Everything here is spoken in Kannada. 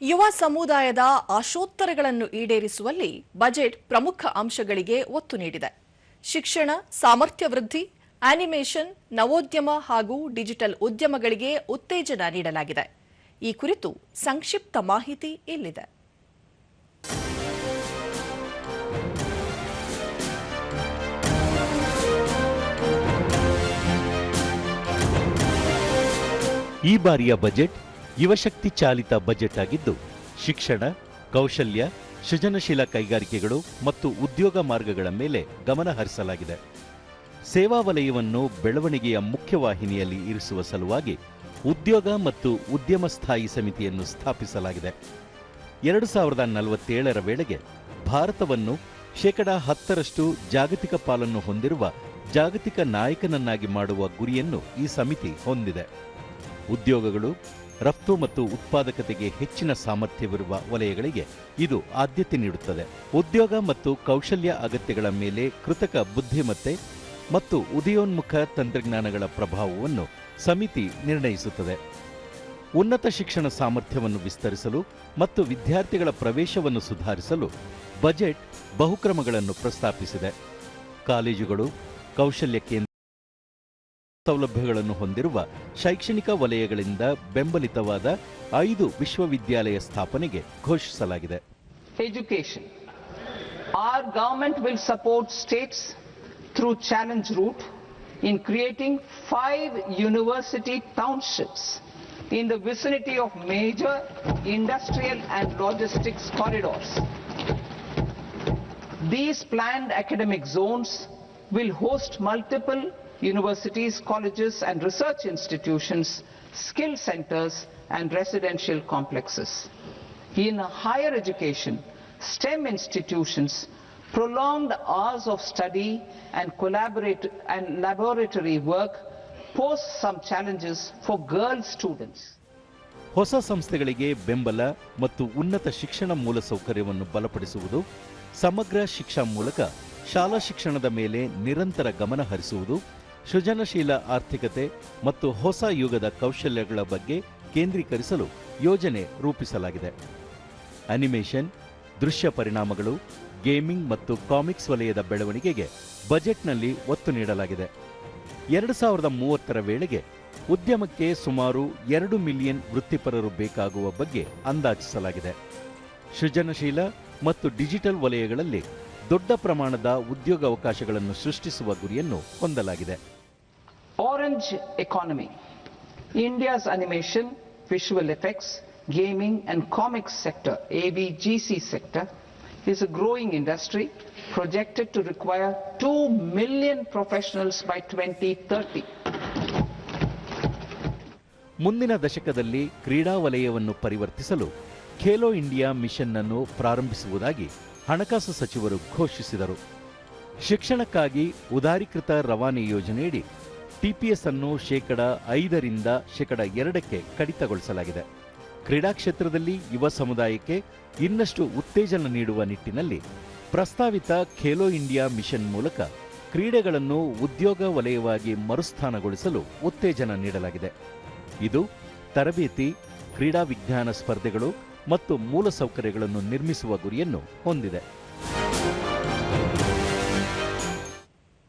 ಯುವ ಸಮುದಾಯದ ಆಶೋತ್ತರಗಳನ್ನು ಈಡೇರಿಸುವಲ್ಲಿ ಬಜೆಟ್ ಪ್ರಮುಖ ಅಂಶಗಳಿಗೆ ಒತ್ತು ನೀಡಿದೆ. ಶಿಕ್ಷಣ, ಸಾಮರ್ಥ್ಯ ವೃದ್ಧಿ, ಆನಿಮೇಷನ್, ನವೋದ್ಯಮ ಹಾಗೂ ಡಿಜಿಟಲ್ ಉದ್ಯಮಗಳಿಗೆ ಉತ್ತೇಜನ ನೀಡಲಾಗಿದೆ. ಈ ಕುರಿತು ಸಂಕ್ಷಿಪ್ತ ಮಾಹಿತಿ ಇಲ್ಲಿದೆ. ಈ ಬಾರಿಯ ಬಜೆಟ್ ಯುವಶಕ್ತಿ ಚಾಲಿತ ಬಜೆಟ್ ಆಗಿದ್ದು, ಶಿಕ್ಷಣ, ಕೌಶಲ್ಯ, ಸೃಜನಶೀಲ ಕೈಗಾರಿಕೆಗಳು ಮತ್ತು ಉದ್ಯೋಗ ಮಾರ್ಗಗಳ ಮೇಲೆ ಗಮನ ಹರಿಸಲಾಗಿದೆ. ಸೇವಾ ವಲಯವನ್ನು ಬೆಳವಣಿಗೆಯ ಮುಖ್ಯವಾಹಿನಿಯಲ್ಲಿ ಇರಿಸುವ ಸಲುವಾಗಿ ಉದ್ಯೋಗ ಮತ್ತು ಉದ್ಯಮ ಸ್ಥಾಯಿ ಸಮಿತಿಯನ್ನು ಸ್ಥಾಪಿಸಲಾಗಿದೆ. 2047ರ ವೇಳೆಗೆ ಭಾರತವನ್ನು 10% ಜಾಗತಿಕ ಪಾಲನ್ನು ಹೊಂದಿರುವ ಜಾಗತಿಕ ನಾಯಕನನ್ನಾಗಿ ಮಾಡುವ ಗುರಿಯನ್ನು ಈ ಸಮಿತಿ ಹೊಂದಿದೆ. ಉದ್ಯೋಗಗಳು, ರಫ್ತು ಮತ್ತು ಉತ್ಪಾದಕತೆಗೆ ಹೆಚ್ಚಿನ ಸಾಮರ್ಥ್ಯವಿರುವ ವಲಯಗಳಿಗೆ ಇದು ಆದ್ಯತೆ ನೀಡುತ್ತದೆ. ಉದ್ಯೋಗ ಮತ್ತು ಕೌಶಲ್ಯ ಅಗತ್ಯಗಳ ಮೇಲೆ ಕೃತಕ ಬುದ್ಧಿಮತ್ತೆ ಮತ್ತು ಉದಯೋನ್ಮುಖ ತಂತ್ರಜ್ಞಾನಗಳ ಪ್ರಭಾವವನ್ನು ಸಮಿತಿ ನಿರ್ಣಯಿಸುತ್ತದೆ. ಉನ್ನತ ಶಿಕ್ಷಣ ಸಾಮರ್ಥ್ಯವನ್ನು ವಿಸ್ತರಿಸಲು ಮತ್ತು ವಿದ್ಯಾರ್ಥಿಗಳ ಪ್ರವೇಶವನ್ನು ಸುಧಾರಿಸಲು ಬಜೆಟ್ ಬಹುಕ್ರಮಗಳನ್ನು ಪ್ರಸ್ತಾಪಿಸಿದೆ. ಕಾಲೇಜುಗಳು, ಕೌಶಲ್ಯ ಕೇಂದ್ರ ಸೌಲಭ್ಯಗಳನ್ನು ಹೊಂದಿರುವ ಶೈಕ್ಷಣಿಕ ವಲಯಗಳಿಂದ ಬೆಂಬಲಿತವಾದ 5 ವಿಶ್ವವಿದ್ಯಾಲಯ ಸ್ಥಾಪನೆಗೆ ಘೋಷಿಸಲಾಗಿದೆ. Education. Our government will support states through challenge route in creating 5 university townships in the vicinity of major industrial and logistics corridors. These planned academic zones will host multiple universities, colleges and research institutions, skill centers and residential complexes. In higher education, STEM institutions, prolonged hours of study and laboratory work pose some challenges for girl students. ಹೊಸ ಸಂಸ್ಥೆಗಳಿಗೆ ಬೆಂಬಲ ಮತ್ತು ಉನ್ನತ ಶಿಕ್ಷಣ ಮೂಲಸೌಕರ್ಯವನ್ನು ಬಲಪಡಿಸುವುದು, ಸಮಗ್ರ ಶಿಕ್ಷಾ ಮೂಲಕ ಶಾಲಾ ಶಿಕ್ಷಣದ ಮೇಲೆ ನಿರಂತರ ಗಮನ ಹರಿಸುವುದು, ಸೃಜನಶೀಲ ಆರ್ಥಿಕತೆ ಮತ್ತು ಹೊಸ ಯುಗದ ಕೌಶಲ್ಯಗಳ ಬಗ್ಗೆ ಕೇಂದ್ರೀಕರಿಸಲು ಯೋಜನೆ ರೂಪಿಸಲಾಗಿದೆ. ಅನಿಮೇಷನ್, ದೃಶ್ಯ ಪರಿಣಾಮಗಳು, ಗೇಮಿಂಗ್ ಮತ್ತು ಕಾಮಿಕ್ಸ್ ವಲಯದ ಬೆಳವಣಿಗೆಗೆ ಬಜೆಟ್ನಲ್ಲಿ ಒತ್ತು ನೀಡಲಾಗಿದೆ. 2030ರ ವೇಳೆಗೆ ಉದ್ಯಮಕ್ಕೆ ಸುಮಾರು 2 ಮಿಲಿಯನ್ ವೃತ್ತಿಪರರು ಬೇಕಾಗುವ ಬಗ್ಗೆ ಅಂದಾಜಿಸಲಾಗಿದೆ. ಸೃಜನಶೀಲ ಮತ್ತು ಡಿಜಿಟಲ್ ವಲಯಗಳಲ್ಲಿ ದೊಡ್ಡ ಪ್ರಮಾಣದ ಉದ್ಯೋಗಾವಕಾಶಗಳನ್ನು ಸೃಷ್ಟಿಸುವ ಗುರಿಯನ್ನು ಹೊಂದಲಾಗಿದೆ. Orange economy. India's animation, visual effects, gaming and comics sector, AVGC sector, is a growing industry projected to require 2 million professionals by 2030. ಮುಂದಿನ ದಶಕದಲ್ಲಿ ಕ್ರೀಡಾ ವಲಯವನ್ನು ಪರಿವರ್ತಿಸಲು ಖೇಲೋ ಇಂಡಿಯಾ ಮಿಷನ್ ಅನ್ನು ಪ್ರಾರಂಭಿಸುವುದಾಗಿ ಹಣಕಾಸು ಸಚಿವರು ಘೋಷಿಸಿದರು. ಶಿಕ್ಷಣಕ್ಕಾಗಿ ಉದಾರೀಕೃತ ರವಾನೆ ಯೋಜನೆಯಡಿ ಟಿಪಿಎಸ್ ಅನ್ನು 5% 2% ಕಡಿತಗೊಳಿಸಲಾಗಿದೆ. ಕ್ರೀಡಾ ಕ್ಷೇತ್ರದಲ್ಲಿ ಯುವ ಸಮುದಾಯಕ್ಕೆ ಇನ್ನಷ್ಟು ಉತ್ತೇಜನ ನೀಡುವ ನಿಟ್ಟಿನಲ್ಲಿ ಪ್ರಸ್ತಾವಿತ ಖೇಲೋ ಇಂಡಿಯಾ ಮಿಷನ್ ಮೂಲಕ ಕ್ರೀಡೆಗಳನ್ನು ಉದ್ಯೋಗ ವಲಯವಾಗಿ ಮರುಸ್ಥಾನಗೊಳಿಸಲು ಉತ್ತೇಜನ ನೀಡಲಾಗಿದೆ. ಇದು ತರಬೇತಿ, ಕ್ರೀಡಾ ವಿಜ್ಞಾನ ಸ್ಪರ್ಧೆಗಳು ಮತ್ತು ಮೂಲಸೌಕರ್ಯಗಳನ್ನು ನಿರ್ಮಿಸುವ ಗುರಿಯನ್ನು ಹೊಂದಿದೆ.